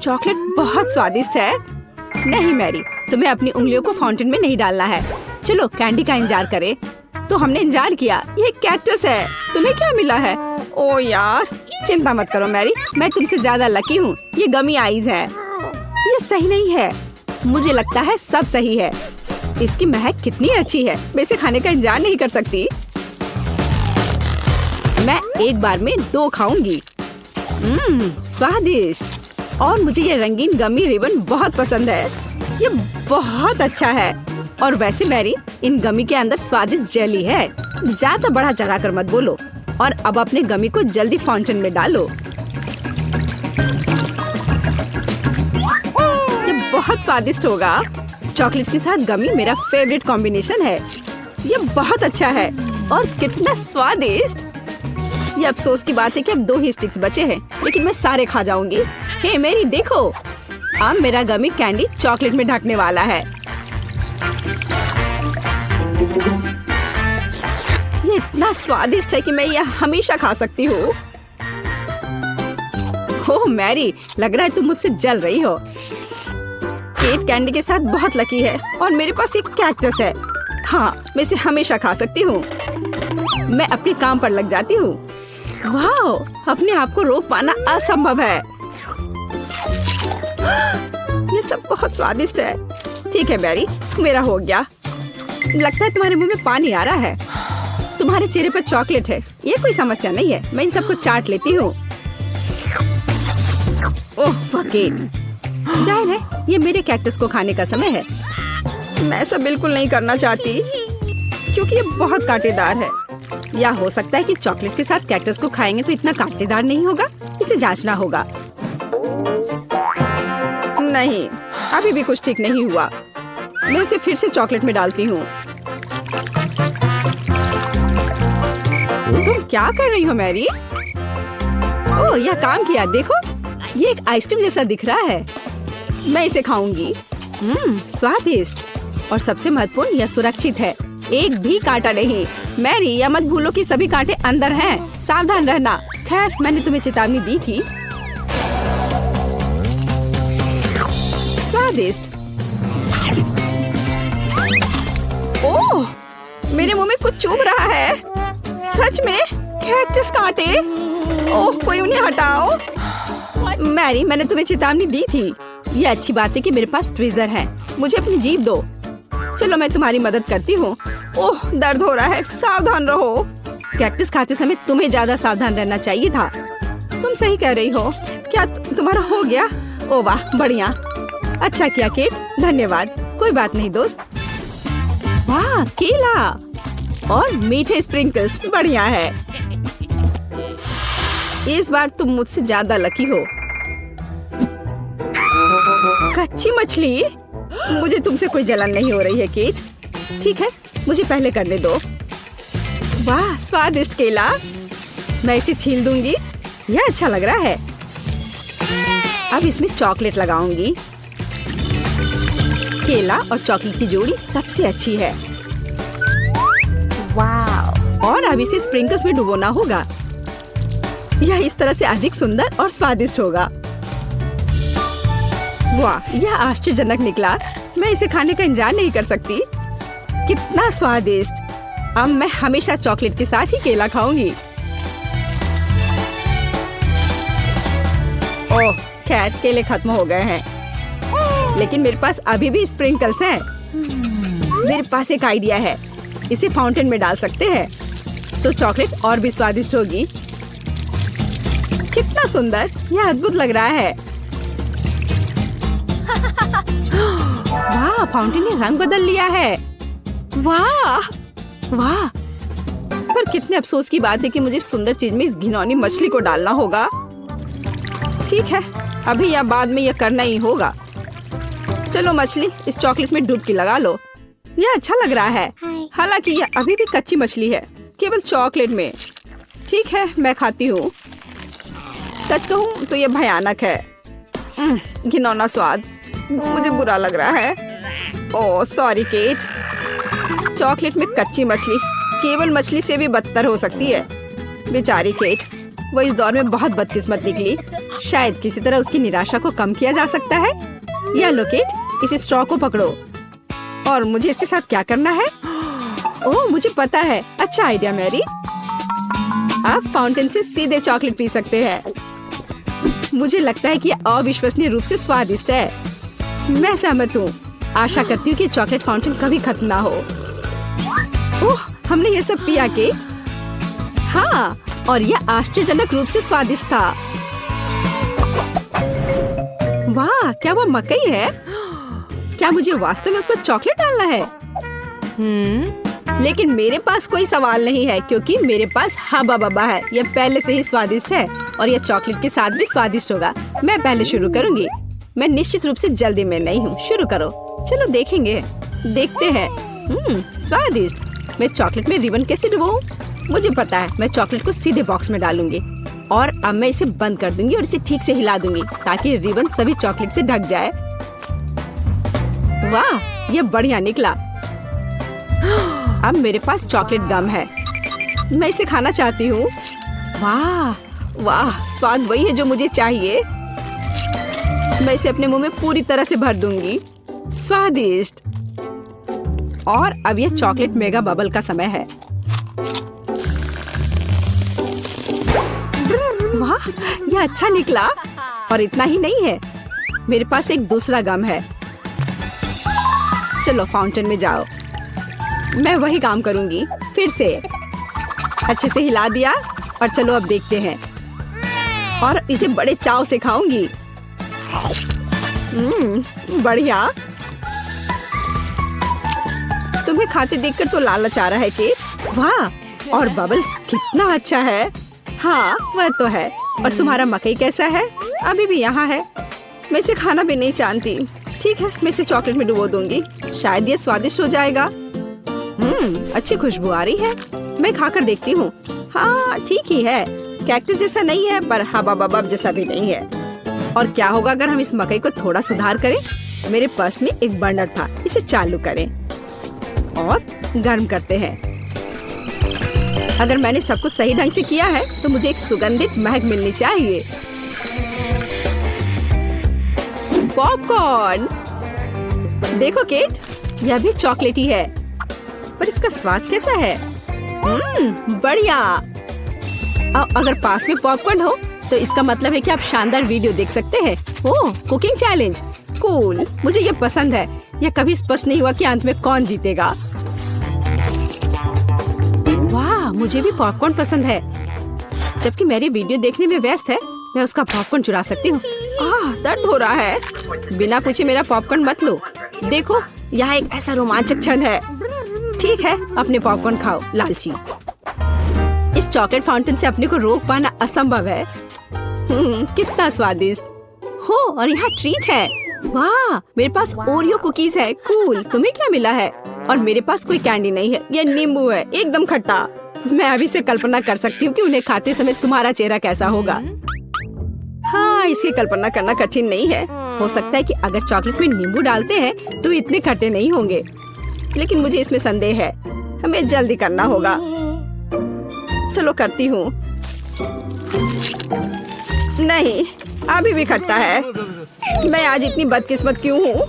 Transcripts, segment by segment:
Chocolate बहुत स्वादिष्ट है। नहीं मैरी, तुम्हें अपनी उंगलियों को फाउंटेन में नहीं डालना है। चलो कैंडी का इंतजार करें। तो हमने इंतजार किया। ये कैक्टस है। तुम्हें क्या मिला है? ओ यार, चिंता मत करो मैरी, मैं तुमसे ज्यादा लकी हूँ। ये गमी आइज है। ये सही नहीं है। मुझे लगता है सब सही है। इसकी महक कितनी अच्छी है। मैं इसे खाने का इंतजार नहीं कर सकती। मैं एक बार में 2 खाऊंगी। स्वादिष्ट। और मुझे ये रंगीन गमी रिबन बहुत पसंद है। ये बहुत अच्छा है। और वैसे मैरी, इन गमी के अंदर स्वादिष्ट जेली है। ज्यादा बढ़ा चढ़ा कर मत बोलो। और अब अपने गमी को जल्दी फाउंटेन में डालो। ये बहुत स्वादिष्ट होगा। चॉकलेट के साथ गमी मेरा फेवरेट कॉम्बिनेशन है। ये बहुत अच्छा है। और कितना स्वादिष्ट। ये अफसोस की बात है कि अब 2 ही स्टिक्स बचे हैं, लेकिन मैं सारे खा जाऊंगी। हे मेरी देखो, अब मेरा गमी कैंडी चॉकलेट में ढकने वाला है। ये इतना स्वादिष्ट है कि मैं यह हमेशा खा सकती हूँ। ओह मैरी, लग रहा है तुम मुझसे जल रही हो। केट कैंडी के साथ बहुत लकी है और मेरे पास एक कैक्टस है। हाँ, मैं इसे हमेशा खा सकती हूँ। मैं अपने काम पर लग जाती हूँ। वाह, अपने आप को रोक पाना असंभव है। ये सब बहुत स्वादिष्ट है। ठीक है मैरी, मेरा हो गया। लगता है तुम्हारे मुंह में पानी आ रहा है। तुम्हारे चेहरे पर चॉकलेट है, ये कोई समस्या नहीं है। मैं इन सबको चाट लेती हूँ। ओह केट, जाहिर है ये मेरे कैक्टस को खाने का समय है। मैं ऐसा बिल्कुल नहीं करना चाहती क्योंकि ये बहुत कांटेदार है। या हो सकता है कि चॉकलेट के साथ कैक्टस को खाएंगे तो इतना कांटेदार नहीं होगा। इसे जांचना होगा। नहीं, अभी भी कुछ ठीक नहीं हुआ। मैं उसे फिर से चॉकलेट में डालती हूँ। तुम क्या कर रही हो मैरी? ओह, यह काम किया। देखो, ये एक आइसक्रीम जैसा दिख रहा है। मैं इसे खाऊंगी। स्वादिष्ट। और सबसे महत्वपूर्ण, यह सुरक्षित है। एक भी कांटा नहीं। मैरी, यह मत भूलो कि सभी कांटे अंदर हैं। सावधान रहना। खैर, मैंने तुम्हें चेतावनी दी थी। स्वादिष्ट। ओह, मेरे मुंह में कुछ चुभ रहा है। सच में कैक्टस कांटे। ओह, कोई उन्हें हटाओ। मैरी, मैंने तुम्हें चेतावनी दी थी। ये अच्छी बात है कि मेरे पास ट्विज़र है। मुझे अपनी जीभ दो। चलो, मैं तुम्हारी मदद करती हूँ। ओह, दर्द हो रहा है। सावधान रहो। कैक्टस खाते समय तुम्हें ज्यादा सावधान रहना चाहिए था। तुम सही कह रही हो। क्या तुम्हारा हो गया? ओह वाह, बढ़िया। अच्छा किया केट, धन्यवाद। कोई बात नहीं दोस्त। वाह, केला और मीठे स्प्रिंकल्स, बढ़िया है। इस बार तुम मुझसे ज्यादा लकी हो। कच्ची मछली? मुझे तुमसे कोई जलन नहीं हो रही है केट। ठीक है, मुझे पहले करने दो। वाह, स्वादिष्ट केला। मैं इसे छील दूंगी। यह अच्छा लग रहा है। अब इसमें चॉकलेट लगाऊंगी। केला और चॉकलेट की जोड़ी सबसे अच्छी है। वाह। और अब इसे स्प्रिंकल्स में डुबोना होगा। यह इस तरह से अधिक सुंदर और स्वादिष्ट होगा। वाह, यह आश्चर्यजनक निकला। मैं इसे खाने का इंतजार नहीं कर सकती। कितना स्वादिष्ट। अब मैं हमेशा चॉकलेट के साथ ही केला खाऊंगी। ओह, खैर केले खत्म हो गए हैं, लेकिन मेरे पास अभी भी स्प्रिंकल्स हैं। मेरे पास एक आइडिया है। इसे फाउंटेन में डाल सकते हैं तो चॉकलेट और भी स्वादिष्ट होगी। कितना सुंदर, यह अद्भुत लग रहा है। वाह, फाउंटेन ने रंग बदल लिया है। वाह वाह। पर कितने अफसोस की बात है कि मुझे सुंदर चीज में इस घिनौनी मछली को डालना होगा। ठीक है, अभी या बाद में यह करना ही होगा। चलो मछली, इस चॉकलेट में डुबकी लगा लो। यह अच्छा लग रहा है। हालांकि यह अभी भी कच्ची मछली है, केवल चॉकलेट में। ठीक है, मैं खाती हूँ। सच कहूँ तो यह भयानक है। घिनौना स्वाद, मुझे बुरा लग रहा है। Oh sorry cat. चॉकलेट में कच्ची मछली केवल मछली से भी बदतर हो सकती है। बेचारी केट, वो इस दौर में बहुत बदकिस्मत निकली। शायद किसी तरह उसकी निराशा को कम किया जा सकता है। या लोकेट, इस स्ट्रॉ को पकड़ो। और मुझे इसके साथ क्या करना है? ओह, मुझे पता है। अच्छा आइडिया मैरी। आप फाउंटेन से सीधे चॉकलेट पी सकते हैं। मुझे लगता है कि यह अविश्वसनीय रूप से स्वादिष्ट है। मैं सहमत हूँ। आशा करती हूँ कि चॉकलेट फाउंटेन कभी खत्म ना हो। ओह, हमने ये सब पिया के? हाँ, और यह आश्चर्यजनक रूप से स्वादिष्ट था। वाह, क्या वो मकई है? क्या मुझे वास्तव में उस पर चॉकलेट डालना है? लेकिन मेरे पास कोई सवाल नहीं है क्योंकि मेरे पास हब्बा बब्बा है। यह पहले से ही स्वादिष्ट है और यह चॉकलेट के साथ भी स्वादिष्ट होगा। मैं पहले शुरू करूंगी। मैं निश्चित रूप से जल्दी में नहीं हूँ। शुरू करो। चलो देखेंगे। देखते हैं। स्वादिष्ट। मैं चॉकलेट में रिबन कैसे डुबाऊं? मुझे पता है। मैं चॉकलेट को सीधे बॉक्स में डालूंगी और अब मैं इसे बंद कर दूंगी और इसे ठीक से हिला दूंगी ताकि रिबन सभी चॉकलेट से ढक जाए। वाह, यह बढ़िया निकला। अब मेरे पास चॉकलेट गम है। मैं इसे खाना चाहती हूँ। वाह वाह, स्वाद वही है जो मुझे चाहिए। मैं इसे अपने मुंह में पूरी तरह से भर दूंगी। स्वादिष्ट। और अब यह चॉकलेट मेगा बबल का समय है। वाह, यह अच्छा निकला। और इतना ही नहीं है, मेरे पास एक दूसरा गम है। चलो फाउंटेन में जाओ। मैं वही काम करूंगी फिर से। अच्छे से हिला दिया और चलो अब देखते हैं। और इसे बड़े चाव से खाऊंगी। बढ़िया। तुम्हें खाते देखकर तो लालच आ रहा है केट। वाह, और बबल कितना अच्छा है। हाँ, वह तो है। और तुम्हारा मकई कैसा है? अभी भी यहाँ है। मैं इसे खाना भी नहीं जानती। ठीक है, मैं इसे चॉकलेट में डुबो दूंगी। शायद ये स्वादिष्ट हो जाएगा। अच्छी खुशबू आ रही है। मैं खाकर देखती हूँ। हाँ, ठीक ही है। कैक्टस जैसा नहीं है पर हबा बबब जैसा भी नहीं है। और क्या होगा अगर हम इस मकई को थोड़ा सुधार करें? मेरे पर्स में एक बर्नर था। इसे चालू करें और गर्म करते हैं। अगर मैंने सब कुछ सही ढंग से किया है तो मुझे एक सुगंधित महक मिलनी चाहिए। पॉपकॉर्न। देखो केट, यह भी चॉकलेटी है पर इसका स्वाद कैसा है? बढ़िया। अगर पास में पॉपकॉर्न हो तो इसका मतलब है कि आप शानदार वीडियो देख सकते हैं। ओह, कुकिंग चैलेंज। कूल, मुझे ये पसंद है। यह कभी स्पष्ट नहीं हुआ कि अंत में कौन जीतेगा। वाह, मुझे भी पॉपकॉर्न पसंद है। जबकि मेरी वीडियो देखने में व्यस्त है, मैं उसका पॉपकॉर्न चुरा सकती हूँ। दर्द हो रहा है। बिना पूछे मेरा पॉपकॉर्न मत लो। देखो, यहाँ एक ऐसा रोमांचक क्षण है। ठीक है, अपने पॉपकॉर्न खाओ लालची। इस चॉकलेट फाउंटेन से अपने को रोक पाना असंभव है। कितना स्वादिष्ट हो। और यहाँ ट्रीट है। वाह, मेरे पास ओरियो कुकीज है। कूल। तुम्हें क्या मिला है? और मेरे पास कोई कैंडी नहीं है। ये नींबू है, एकदम खट्टा। मैं अभी से कल्पना कर सकती हूँ कि उन्हें खाते समय तुम्हारा चेहरा कैसा होगा। हाँ, इसकी कल्पना करना कठिन नहीं है। हो सकता है कि अगर चॉकलेट में नींबू डालते हैं तो इतने खट्टे नहीं होंगे, लेकिन मुझे इसमें संदेह है। हमें जल्दी करना होगा। चलो करती हूँ। नहीं, अभी भी खट्टा है। मैं आज इतनी बदकिस्मत क्यों हूँ?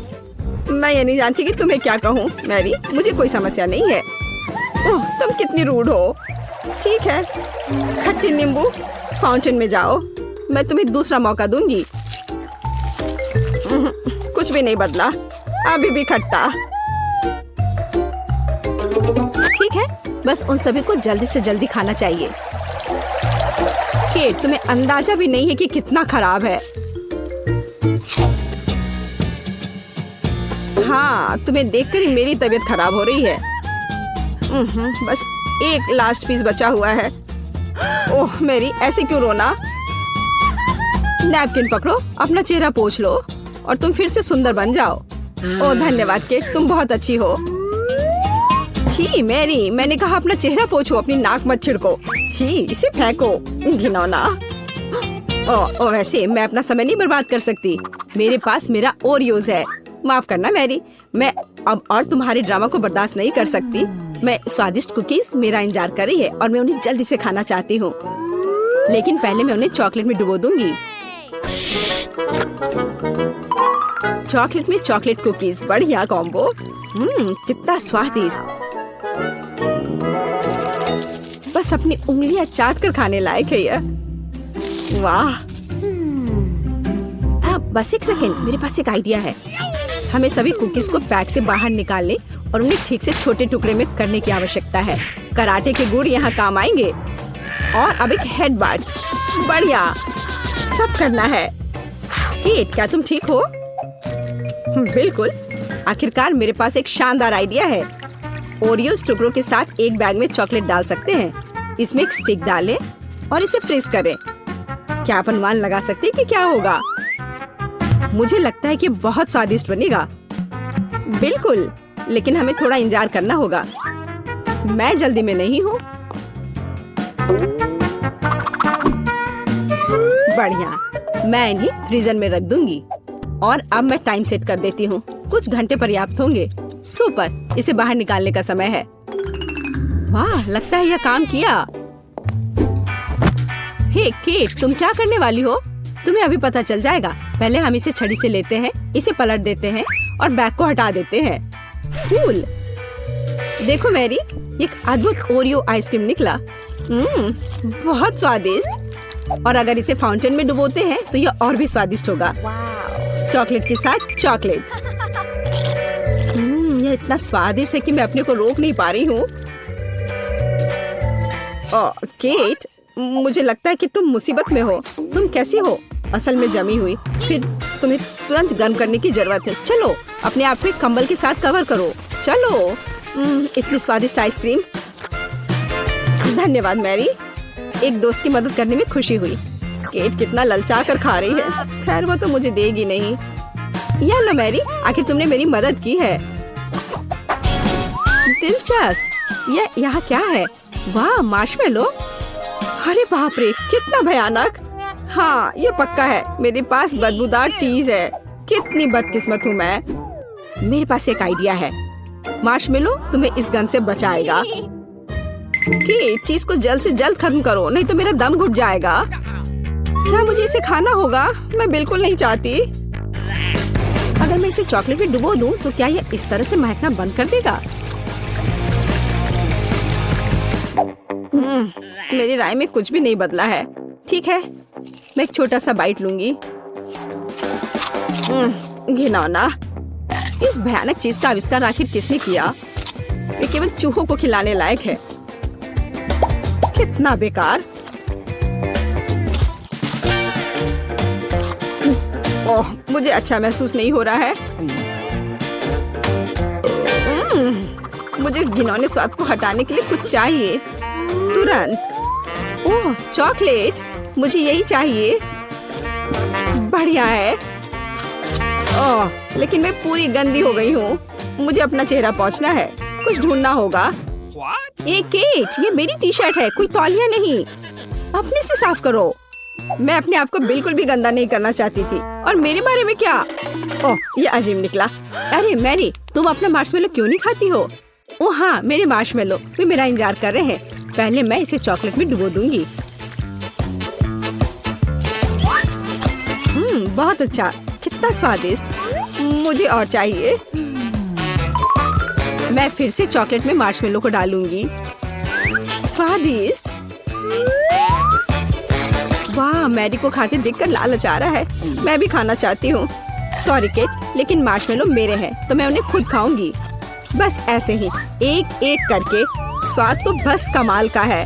मैं ये नहीं जानती कि तुम्हें क्या कहूँ। मैरी, मुझे कोई समस्या नहीं है। ओह, तुम कितनी रूड हो। ठीक है, खट्टी नींबू, फाउंटेन में जाओ। मैं तुम्हें दूसरा मौका दूंगी। कुछ भी नहीं बदला, अभी भी खट्टा। ठीक है, बस उन सभी को जल्दी से जल्दी खाना चाहिए। केट, तुम्हें अंदाजा भी नहीं है कि कितना खराब है। हाँ, तुम्हें देखकर ही मेरी तबीयत खराब हो रही है। बस एक लास्ट पीस बचा हुआ है। ओह मेरी, ऐसे क्यों रोना? नैपकिन पकड़ो, अपना चेहरा पोंछ लो और तुम फिर से सुंदर बन जाओ। ओह धन्यवाद केट, तुम बहुत अच्छी हो। छी मैरी, मैंने कहा अपना चेहरा पोंछो, अपनी नाक मत छिड़को। छी, इसे फेंको, घिनौना। ओ वैसे मैं अपना समय नहीं बर्बाद कर सकती। मेरे पास मेरा ओरियोज है। माफ करना मैरी, मैं अब और तुम्हारे ड्रामा को बर्दाश्त नहीं कर सकती। मैं स्वादिष्ट कुकीज मेरा इंतजार कर रही है और मैं उन्हें जल्दी से खाना चाहती हूँ। लेकिन पहले मैं उन्हें चॉकलेट में डुबो दूंगी। चॉकलेट में चॉकलेट कुकीज, बढ़िया कॉम्बो। कितना स्वादिष्ट। बस अपनी उंगलियां चाट कर खाने लायक है यह। वाह। बस एक सेकेंड, मेरे पास एक आइडिया है। हमें सभी कुकीज को पैक से बाहर निकालने और उन्हें ठीक से छोटे टुकड़े में करने की आवश्यकता है। कराटे के गुण यहाँ काम आएंगे। और अब एक हेडबट, बढ़िया। सब करना है। केट, क्या तुम ठीक हो? बिल्कुल। आखिरकार मेरे पास एक शानदार आइडिया है। ओरियोस टुकड़ों के साथ एक बैग में चॉकलेट डाल सकते हैं। इसमें एक स्टिक डालें और इसे फ्रीज करें। क्या आप अनुमान लगा सकते हैं कि क्या होगा? मुझे लगता है कि बहुत स्वादिष्ट बनेगा। बिल्कुल, लेकिन हमें थोड़ा इंतजार करना होगा। मैं जल्दी में नहीं हूँ। बढ़िया, मैं इन्हें फ्रीजर में रख दूंगी। और अब मैं टाइम सेट कर देती हूँ। कुछ घंटे पर्याप्त होंगे। सुपर, इसे बाहर निकालने का समय है। वाह, लगता है यह काम किया। हे केट, तुम क्या करने वाली हो? तुम्हें अभी पता चल जाएगा। पहले हम इसे छड़ी से लेते हैं, इसे पलट देते हैं और बैग को हटा देते हैं। कूल। देखो मैरी, एक अद्भुत ओरियो आइसक्रीम निकला। बहुत स्वादिष्ट। और अगर इसे फाउंटेन में डुबोते हैं तो यह और भी स्वादिष्ट होगा। चॉकलेट के साथ चॉकलेट। यह इतना स्वादिष्ट है कि मैं अपने को रोक नहीं पा रही हूँ। केट, मुझे लगता है कि तुम मुसीबत में हो। तुम कैसी हो? असल में जमी हुई। फिर तुम्हें तुरंत गर्म करने की जरूरत है। चलो, अपने आप को कंबल के साथ कवर करो। चलो। इतनी स्वादिष्ट आइसक्रीम। धन्यवाद मैरी, एक दोस्त की मदद करने में खुशी हुई। केट कितना ललचा कर खा रही है। खैर, वो तो मुझे देगी नहीं। या लो मैरी, आखिर तुमने मेरी मदद की है। दिलचस्प। यह यहाँ क्या है? वाह, मार्शमेलो। अरे बाप रे, कितना भयानक। हाँ, ये पक्का है। मेरे पास बदबूदार चीज है। कितनी बदकिस्मत हूँ मैं। मेरे पास एक आइडिया है। मार्शमेलो तुम्हें इस गन से बचाएगा। केट, चीज को जल्द से जल्द खत्म करो, नहीं तो मेरा दम घुट जाएगा। क्या मुझे इसे खाना होगा? मैं बिल्कुल नहीं चाहती। अगर मैं इसे चॉकलेट में डुबो दूं, तो क्या यह इस तरह से महकना बंद कर देगा? मेरी राय में कुछ भी नहीं बदला है। ठीक है, मैं एक छोटा सा बाइट लूंगी। घिनौना। इस भयानक चीज का आविष्कार आखिर किसने किया? ये केवल चूहों को खिलाने लायक है। कितना बेकार। ओह, मुझे अच्छा महसूस नहीं हो रहा है। मुझे इस घिनौने स्वाद को हटाने के लिए कुछ चाहिए, तुरंत। ओह, चॉकलेट, मुझे यही चाहिए। बढ़िया है। ओह, लेकिन मैं पूरी गंदी हो गई हूँ। मुझे अपना चेहरा पोंछना है। कुछ ढूंढना होगा। केट, ये मेरी टी शर्ट है, कोई तौलिया नहीं। अपने से साफ करो। मैं अपने आप को बिल्कुल भी गंदा नहीं करना चाहती थी। और मेरे बारे में क्या? ओह, ये अजीब निकला। अरे मैरी, तुम अपना मार्शमेलो क्यों नहीं खाती हो? ओह हाँ, मेरे मार्शमेलो वे मेरा इंतजार कर रहे हैं। पहले मैं इसे चॉकलेट में डुबो दूंगी। बहुत अच्छा, कितना स्वादिष्ट। मुझे और चाहिए। मैं फिर से चॉकलेट में मार्शमेलो को डालूंगी। स्वादिष्ट। वाह, मैरी को खाते देखकर लालच आ रहा है। मैं भी खाना चाहती हूँ। सॉरी केट, लेकिन मार्शमेलो मेरे हैं तो मैं उन्हें खुद खाऊंगी। बस ऐसे ही, एक एक करके। स्वाद तो बस कमाल का है।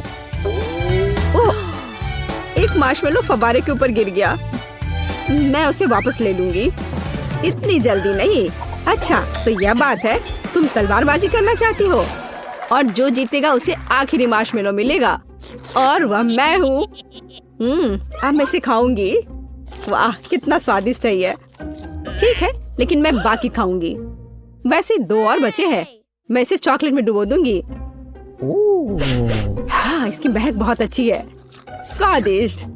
ओह, एक मार्शमेलो फव्वारे के ऊपर गिर गया। मैं उसे वापस ले लूंगी। इतनी जल्दी नहीं। अच्छा, तो यह बात है, तुम तलवारबाजी करना चाहती हो और जो जीतेगा उसे आखिरी मार्शमेलो मिलेगा और वह मैं हूँ। अब मैं इसे खाऊंगी। वाह, कितना स्वादिष्ट है ये। ठीक है, लेकिन मैं बाकी खाऊंगी। वैसे 2 और बचे हैं। मैं इसे चॉकलेट में डुबो दूंगी। हाँ, इसकी महक बहुत अच्छी है। स्वादिष्ट।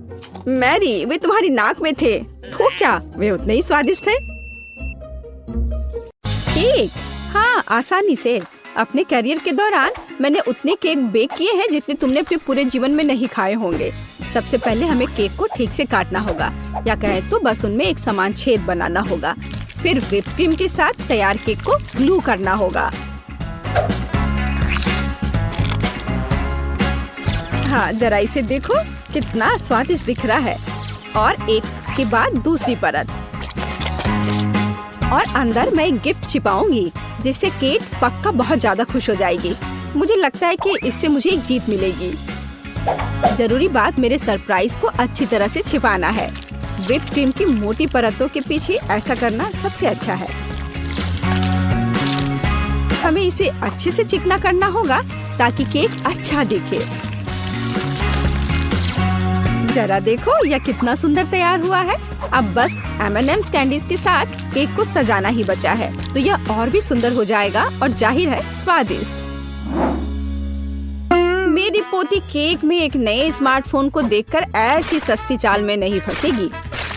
मैरी, वे तुम्हारी नाक में थे। तो क्या वे उतने ही स्वादिष्ट थे? केक। हाँ, आसानी से। अपने करियर के दौरान मैंने उतने केक बेक किए हैं जितने तुमने अपने पूरे जीवन में नहीं खाए होंगे। सबसे पहले हमें केक को ठीक से काटना होगा, या कहे तो बस उनमें एक समान छेद बनाना होगा। फिर व्हिप क्रीम के साथ तैयार केक को ग्लू करना होगा। हाँ, जरा इसे देखो, कितना स्वादिष्ट दिख रहा है। और एक के बाद दूसरी परत, और अंदर मैं एक गिफ्ट छिपाऊंगी जिससे केट पक्का बहुत ज्यादा खुश हो जाएगी। मुझे लगता है कि इससे मुझे एक जीत मिलेगी। जरूरी बात मेरे सरप्राइज को अच्छी तरह से छिपाना है। व्हिप क्रीम की मोटी परतों के पीछे ऐसा करना सबसे अच्छा है। हमें इसे अच्छे से चिकना करना होगा ताकि केक अच्छा दिखे। जरा देखो यह कितना सुंदर तैयार हुआ है। अब बस M&M's कैंडीज के साथ केक को सजाना ही बचा है, तो यह और भी सुंदर हो जाएगा और जाहिर है स्वादिष्ट। मेरी पोती केक में एक नए स्मार्टफोन को देखकर ऐसी सस्ती चाल में नहीं फंसेगी।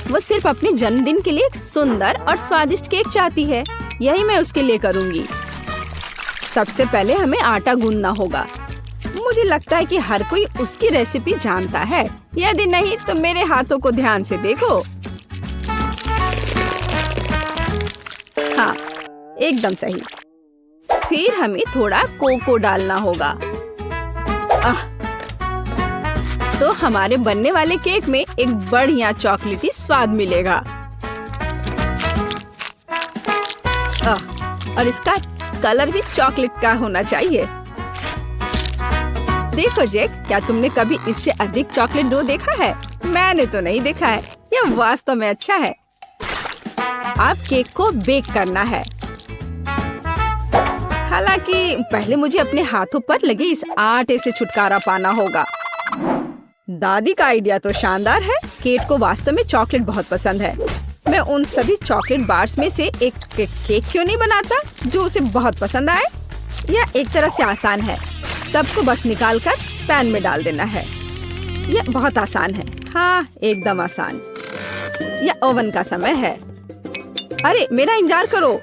वो सिर्फ अपने जन्मदिन के लिए एक सुंदर और स्वादिष्ट केक चाहती है। यही मैं उसके लिए करूँगी। सबसे पहले हमें आटा गूंदना होगा। मुझे लगता है कि हर कोई उसकी रेसिपी जानता है। यदि नहीं तो मेरे हाथों को ध्यान से देखो। हाँ, एकदम सही। फिर हमें थोड़ा कोको डालना होगा। तो हमारे बनने वाले केक में एक बढ़िया चॉकलेटी स्वाद मिलेगा। और इसका कलर भी चॉकलेट का होना चाहिए। देखो जैक, क्या तुमने कभी इससे अधिक चॉकलेट डो देखा है? मैंने तो नहीं देखा है। यह वास्तव में अच्छा है। अब केक को बेक करना है। हालांकि पहले मुझे अपने हाथों पर लगे इस आटे से छुटकारा पाना होगा। दादी का आइडिया तो शानदार है। केट को वास्तव में चॉकलेट बहुत पसंद है। मैं उन सभी चॉकलेट बार्स में से एक केक क्यों नहीं बनाता जो उसे बहुत पसंद आए। यह एक तरह से आसान है। सबको बस निकालकर पैन में डाल देना है। यह बहुत आसान है। हाँ, एकदम आसान। यह ओवन का समय है। अरे मेरा इंतजार करो।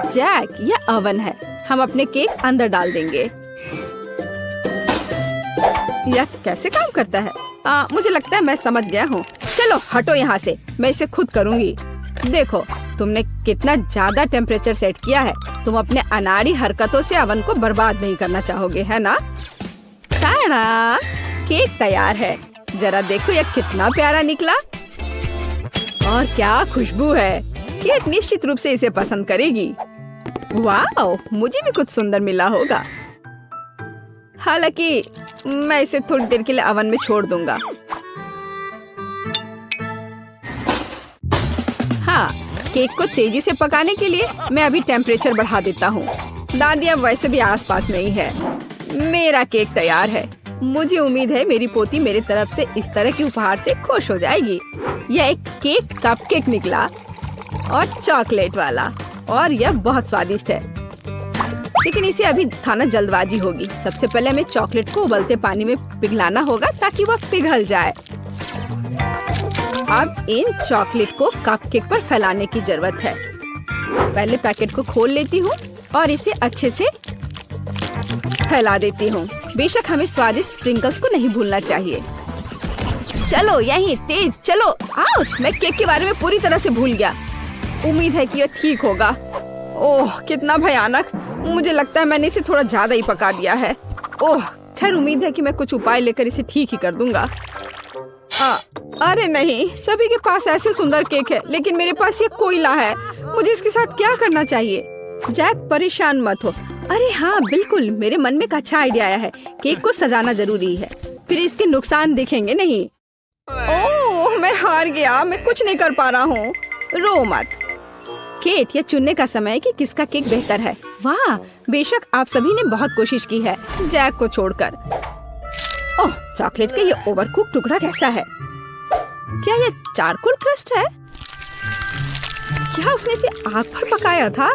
जैक, यह ओवन है। हम अपने केक अंदर डाल देंगे। यह कैसे काम करता है? मुझे लगता है मैं समझ गया हूँ। चलो हटो यहाँ से, मैं इसे खुद करूँगी। देखो, तुमने कितना ज्यादा टेम्परेचर सेट किया है। तुम अपने अनाड़ी हरकतों से ओवन को बर्बाद नहीं करना चाहोगे, है ना? ताड़ा, केक तैयार है। जरा देखो यह कितना प्यारा निकला। और क्या खुशबू है। केट निश्चित रूप से इसे पसंद करेगी। वाह, मुझे भी कुछ सुंदर मिला होगा। हालांकि मैं इसे थोड़ी देर के लिए ओवन में छोड़ दूंगा। हाँ, केक को तेजी से पकाने के लिए मैं अभी टेम्परेचर बढ़ा देता हूँ। दादी अब वैसे भी आसपास नहीं है। मेरा केक तैयार है। मुझे उम्मीद है मेरी पोती मेरी तरफ से इस तरह के उपहार से खुश हो जाएगी। यह एक केक कपकेक निकला और चॉकलेट वाला, और यह बहुत स्वादिष्ट है। लेकिन इसे अभी खाना जल्दबाजी होगी। सबसे पहले हमें चॉकलेट को उबलते पानी में पिघलाना होगा ताकि वह पिघल जाए। अब इन चॉकलेट को कपकेक पर फैलाने की जरूरत है। पहले पैकेट को खोल लेती हूँ और इसे अच्छे से फैला देती हूँ। बेशक हमें स्वादिष्ट स्प्रिंकल्स को नहीं भूलना चाहिए। चलो यहीं तेज चलो। आउच, मैं केक के बारे में पूरी तरह से भूल गया। उम्मीद है कि यह ठीक होगा। ओह, कितना भयानक। मुझे लगता है मैंने इसे थोड़ा ज्यादा ही पका दिया है। ओह, खैर उम्मीद है कि मैं कुछ उपाय लेकर इसे ठीक ही कर दूंगा। अरे नहीं, सभी के पास ऐसे सुंदर केक है, लेकिन मेरे पास ये कोयला है। मुझे इसके साथ क्या करना चाहिए? जैक, परेशान मत हो। अरे हाँ, बिल्कुल, मेरे मन में एक अच्छा आइडिया आया है। केक को सजाना जरूरी है, फिर इसके नुकसान दिखेंगे नहीं। ओह, मैं हार गया। मैं कुछ नहीं कर पा रहा हूँ। रो मत। केट, यह चुनने का समय है कि किसका केक बेहतर है। वाह, बेशक आप सभी ने बहुत कोशिश की है, जैक को छोड़कर। ओह, चॉकलेट का ये ओवरकुक टुकड़ा कैसा है? क्या ये चारकोल क्रस्ट है? क्या उसने इसे आग पर पकाया था?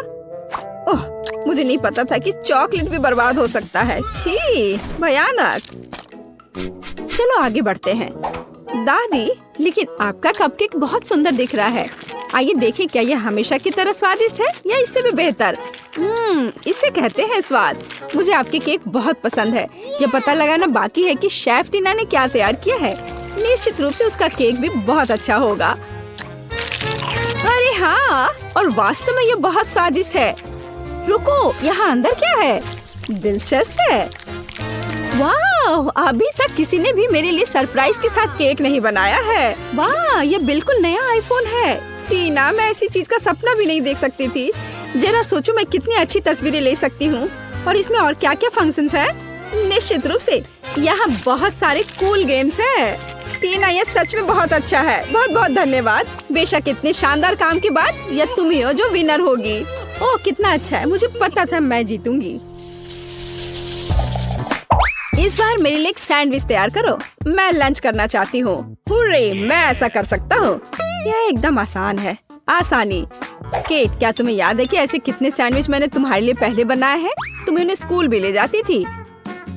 ओह, मुझे नहीं पता था कि चॉकलेट भी बर्बाद हो सकता है। छी, भयानक। चलो आगे बढ़ते हैं। दादी, लेकिन आपका कपकेक बहुत सुंदर दिख रहा है। आइए देखें क्या यह हमेशा की तरह स्वादिष्ट है या इससे भी बेहतर। इसे कहते हैं स्वाद। मुझे आपके केक बहुत पसंद है। ये पता लगाना बाकी है कि शेफ टीना ने क्या तैयार किया है। निश्चित रूप से उसका केक भी बहुत अच्छा होगा। अरे हाँ, और वास्तव में ये बहुत स्वादिष्ट है। रुको, यहाँ अंदर क्या है? दिलचस्प है। वाह, अभी तक किसी ने भी मेरे लिए सरप्राइज के साथ केक नहीं बनाया है। वाह, ये बिल्कुल नया आईफोन है। टीना, मैं ऐसी चीज का सपना भी नहीं देख सकती थी। जरा सोचो मैं कितनी अच्छी तस्वीरें ले सकती हूँ। और इसमें और क्या क्या फंक्शंस है? निश्चित रूप से यहाँ बहुत सारे कूल गेम्स है। टीना, ये सच में बहुत अच्छा है। बहुत बहुत धन्यवाद। बेशक इतने शानदार काम के बाद यह तुम ही हो जो विनर होगी। ओह, कितना अच्छा है। मुझे पता था मैं जीतूंगी। इस बार मेरे लिए एक सैंडविच तैयार करो। मैं लंच करना चाहती हूँ। हुर्रे, मैं ऐसा कर सकता हूँ। यह एकदम आसान है। आसानी। केट, क्या तुम्हें याद है कि ऐसे कितने सैंडविच मैंने तुम्हारे लिए पहले बनाए हैं? तुम्हें उन्हें स्कूल भी ले जाती थी।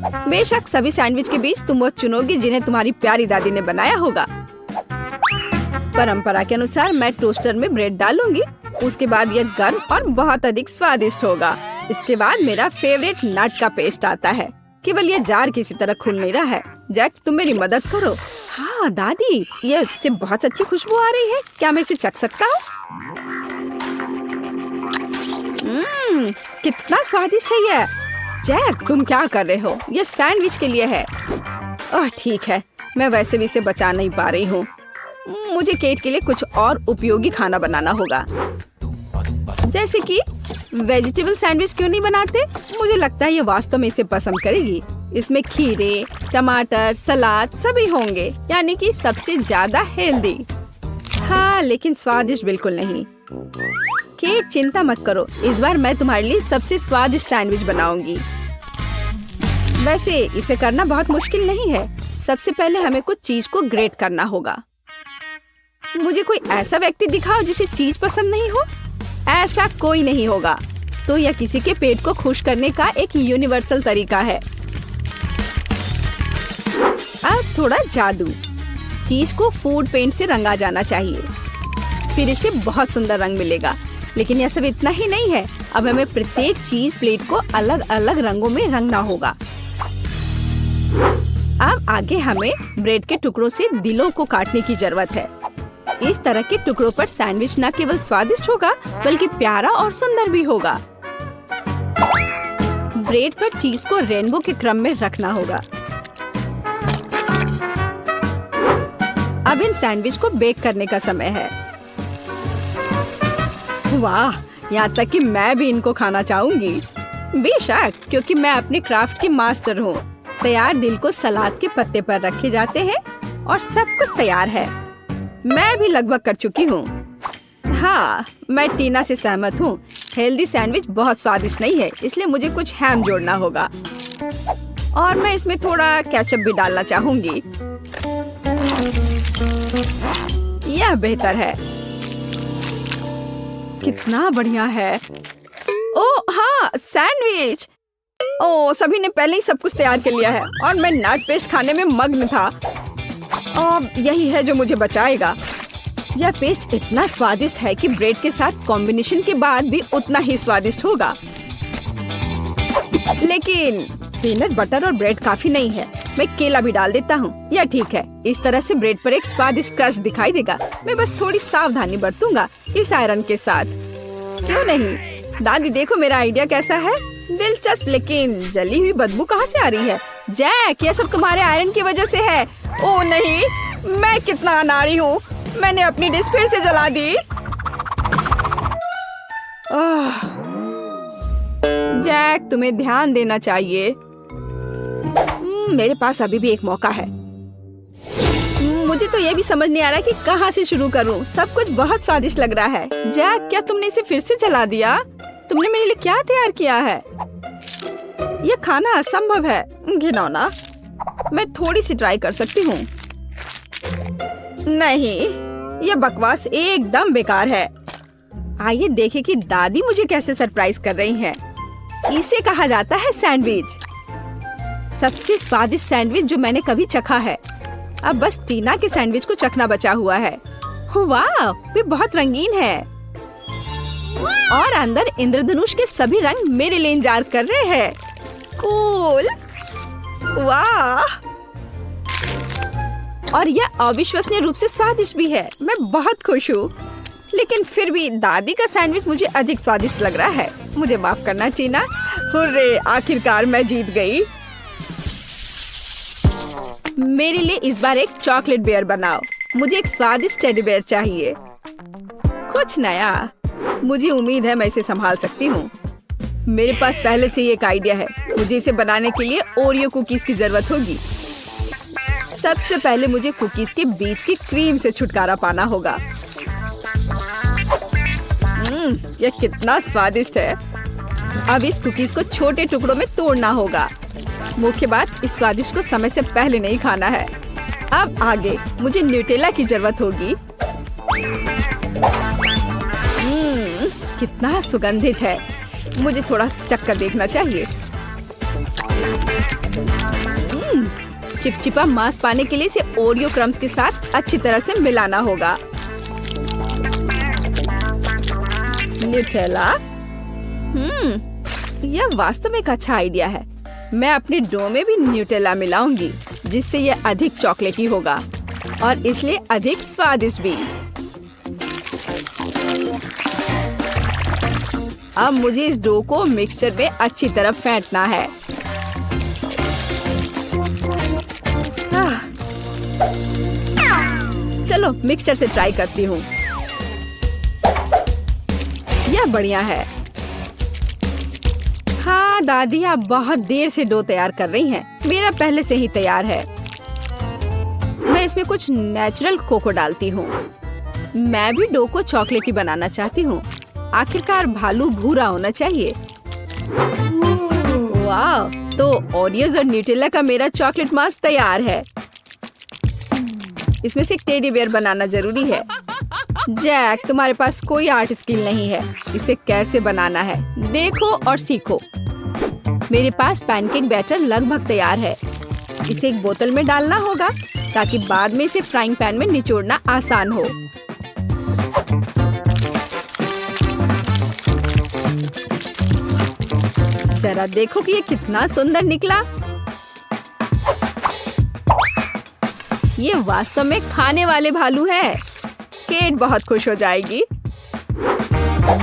बेशक सभी सैंडविच के बीच तुम वो चुनोगी जिन्हें तुम्हारी प्यारी दादी ने बनाया होगा। परंपरा के अनुसार मैं टोस्टर में ब्रेड डालूंगी। उसके बाद यह गर्म और बहुत अधिक स्वादिष्ट होगा। इसके बाद मेरा फेवरेट नट का पेस्ट आता है। केवल ये जार किसी तरह खुल नहीं रहा है। जैक, तुम मेरी मदद करो। हाँ दादी, ये इससे बहुत अच्छी खुशबू आ रही है। क्या मैं इसे चख सकता हूँ? कितना स्वादिष्ट है ये। जैक, तुम क्या कर रहे हो? ये सैंडविच के लिए है। ओह ठीक है, मैं वैसे भी इसे बचा नहीं पा रही हूँ। मुझे केट के लिए कुछ और उपयोगी खाना बनाना होगा। जैसे कि वेजिटेबल सैंडविच क्यों नहीं बनाते? मुझे लगता है ये वास्तव में इसे पसंद करेगी। इसमें खीरे, टमाटर, सलाद सभी होंगे, यानी कि सबसे ज्यादा हेल्दी। हाँ, लेकिन स्वादिष्ट बिल्कुल नहीं। केट, चिंता मत करो। इस बार मैं तुम्हारे लिए सबसे स्वादिष्ट सैंडविच बनाऊंगी। वैसे इसे करना बहुत मुश्किल नहीं है। सबसे पहले हमें कुछ चीज को ग्रेट करना होगा। मुझे कोई ऐसा व्यक्ति दिखाओ जिसे चीज पसंद नहीं हो। ऐसा कोई नहीं होगा। तो यह किसी के पेट को खुश करने का एक यूनिवर्सल तरीका है। अब थोड़ा जादू। चीज को फूड पेंट से रंगा जाना चाहिए, फिर इसे बहुत सुंदर रंग मिलेगा। लेकिन यह सब इतना ही नहीं है। अब हमें प्रत्येक चीज प्लेट को अलग अलग रंगों में रंगना होगा। अब आगे हमें ब्रेड के टुकड़ों से दिलों को काटने की जरूरत है। इस तरह के टुकड़ों पर सैंडविच न केवल स्वादिष्ट होगा बल्कि प्यारा और सुंदर भी होगा। ब्रेड पर चीज को रेनबो के क्रम में रखना होगा। अब इन सैंडविच को बेक करने का समय है। वाह, यहाँ तक कि मैं भी इनको खाना चाहूंगी। बेशक, क्योंकि मैं अपने क्राफ्ट की मास्टर हूँ। तैयार दिल को सलाद के पत्ते पर रखे जाते हैं और सब कुछ तैयार है। मैं भी लगभग कर चुकी हूँ। हाँ, मैं टीना से सहमत हूँ। हेल्दी सैंडविच बहुत स्वादिष्ट नहीं है, इसलिए मुझे कुछ हैम जोड़ना होगा। और मैं इसमें थोड़ा केचप भी डालना चाहूंगी। यह बेहतर है। कितना बढ़िया है। ओह हाँ, सैंडविच। ओह, सभी ने पहले ही सब कुछ तैयार कर लिया है और मैं नट पेस्ट खाने में मग्न था। अब यही है जो मुझे बचाएगा। यह पेस्ट इतना स्वादिष्ट है कि ब्रेड के साथ कॉम्बिनेशन के बाद भी उतना ही स्वादिष्ट होगा। लेकिन पीनट बटर और ब्रेड काफी नहीं है। मैं केला भी डाल देता हूँ। यह ठीक है। इस तरह से ब्रेड पर एक स्वादिष्ट क्रश दिखाई देगा। मैं बस थोड़ी सावधानी बरतूंगा इस आयरन के साथ। क्यों नहीं? दादी, देखो मेरा आइडिया कैसा है। दिलचस्प, लेकिन जली हुई बदबू कहाँ से आ रही है? जैक, यह सब तुम्हारे आयरन की वजह से है। ओह नहीं, मैं कितना अनाड़ी हूँ। मैंने अपनी डिश फिर से जला दी। जैक, तुम्हें ध्यान देना चाहिए। मेरे पास अभी भी एक मौका है। मुझे तो ये भी समझ नहीं आ रहा कि कहाँ से शुरू करूँ। सब कुछ बहुत स्वादिष्ट लग रहा है। जैक, क्या तुमने इसे फिर से जला दिया? तुमने मेरे लिए क्या तैयार किया है? यह खाना असंभव है। घिनौना। मैं थोड़ी सी ट्राई कर सकती हूँ। नहीं, यह बकवास एकदम बेकार है। आइए देखें कि दादी मुझे कैसे सरप्राइज कर रही हैं। इसे कहा जाता है सैंडविच। सबसे स्वादिष्ट सैंडविच जो मैंने कभी चखा है। अब बस टीना के सैंडविच को चखना बचा हुआ है। वाह, वे बहुत रंगीन है। और अंदर इंद्रधनुष के सभी रंग मेरे लिए इंतजार कर रहे हैं। कूल, वाह! और यह अविश्वसनीय रूप से स्वादिष्ट भी है। मैं बहुत खुश हूँ, लेकिन फिर भी दादी का सैंडविच मुझे अधिक स्वादिष्ट लग रहा है। मुझे माफ करना चीना। हुर्रे, आखिरकार मैं जीत गई। मेरे लिए इस बार एक चॉकलेट बेयर बनाओ। मुझे एक स्वादिष्ट टेडी बेयर चाहिए, कुछ नया। मुझे उम्मीद है मैं इसे संभाल सकती हूँ। मेरे पास पहले से ही एक आइडिया है। मुझे इसे बनाने के लिए ओरियो कुकीज की जरूरत होगी। सबसे पहले मुझे कुकीज के बीच की क्रीम से छुटकारा पाना होगा। यह कितना स्वादिष्ट है। अब इस कुकीज को छोटे टुकड़ों में तोड़ना होगा। मुख्य बात, इस स्वादिष्ट को समय से पहले नहीं खाना है। अब आगे मुझे न्यूटेला की जरूरत होगी। कितना सुगंधित है। मुझे थोड़ा चक्कर देखना चाहिए। चिपचिपा मांस पाने के लिए इसे ओरियो क्रम्स के साथ अच्छी तरह से मिलाना होगा। न्यूटेला, यह वास्तव में एक अच्छा आइडिया है। मैं अपने डो में भी न्यूटेला मिलाऊंगी, जिससे यह अधिक चॉकलेटी होगा और इसलिए अधिक स्वादिष्ट भी। अब मुझे इस डो को मिक्सचर में अच्छी तरह फेंटना है। चलो मिक्सचर से ट्राई करती हूँ। यह बढ़िया है। हाँ दादी, आप बहुत देर से डो तैयार कर रही हैं। मेरा पहले से ही तैयार है। मैं इसमें कुछ नेचुरल कोको डालती हूँ। मैं भी डो को चॉकलेटी बनाना चाहती हूँ। आखिरकार भालू भूरा होना चाहिए। वाह! तो ओरियोज और न्यूटेला का मेरा चॉकलेट मास्क तैयार है। इसमें से एक टेडी बेयर बनाना जरूरी है। जैक, तुम्हारे पास कोई आर्ट स्किल नहीं है। इसे कैसे बनाना है देखो और सीखो। मेरे पास पैनकेक बैटर लगभग तैयार है। इसे एक बोतल में डालना होगा ताकि बाद में इसे फ्राइंग पैन में निचोड़ना आसान हो। जरा देखो कि ये कितना सुंदर निकला। ये वास्तव में खाने वाले भालू है। केट बहुत खुश हो जाएगी।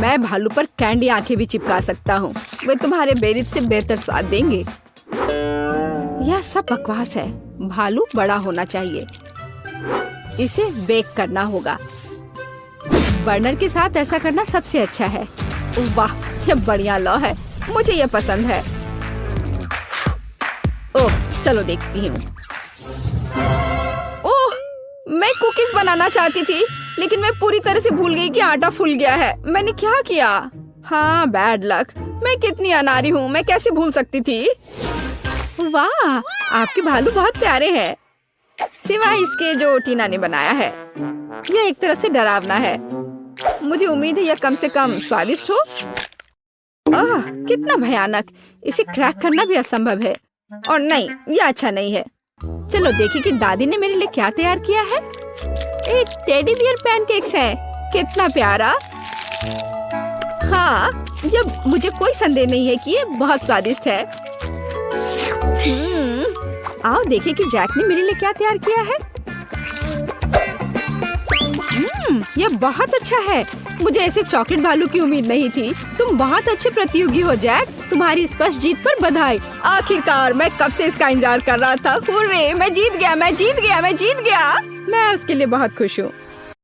मैं भालू पर कैंडी आंखें भी चिपका सकता हूँ। वे तुम्हारे बेरित से बेहतर स्वाद देंगे। यह सब बकवास है। भालू बड़ा होना चाहिए। इसे बेक करना होगा। बर्नर के साथ ऐसा करना सबसे अच्छा है। वाह, यह बढ़िया लौ है। मुझे यह पसंद है। ओह, चलो देखती हूँ। ओह, मैं कुकीज बनाना चाहती थी, लेकिन मैं पूरी तरह से भूल गई कि आटा फूल गया है। मैंने क्या किया? हाँ, बैड लक। मैं कितनी अनाड़ी हूँ। मैं कैसे भूल सकती थी? वाह, आपके भालू बहुत प्यारे हैं, सिवाय इसके जो टीना ने बनाया है। यह एक तरह से डरावना है। मुझे उम्मीद है यह कम से कम स्वादिष्ट हो। आह, कितना भयानक। इसे क्रैक करना भी असंभव है। और नहीं, यह अच्छा नहीं है। चलो देखिए कि दादी ने मेरे लिए क्या तैयार किया है। एक टेडी बियर पैनकेक्स है। कितना प्यारा। हाँ, जब मुझे कोई संदेह नहीं है कि ये बहुत स्वादिष्ट है। आओ देखिए कि जैक ने मेरे लिए क्या तैयार किया है। यह बहुत अच्छा है। मुझे ऐसे चॉकलेट भालू की उम्मीद नहीं थी। तुम बहुत अच्छे प्रतियोगी हो जैक। तुम्हारी स्पष्ट जीत पर बधाई। आखिरकार मैं कब से इसका इंतजार कर रहा था। हुर्रे, मैं जीत गया, मैं जीत गया, मैं जीत गया। मैं उसके लिए बहुत खुश हूँ।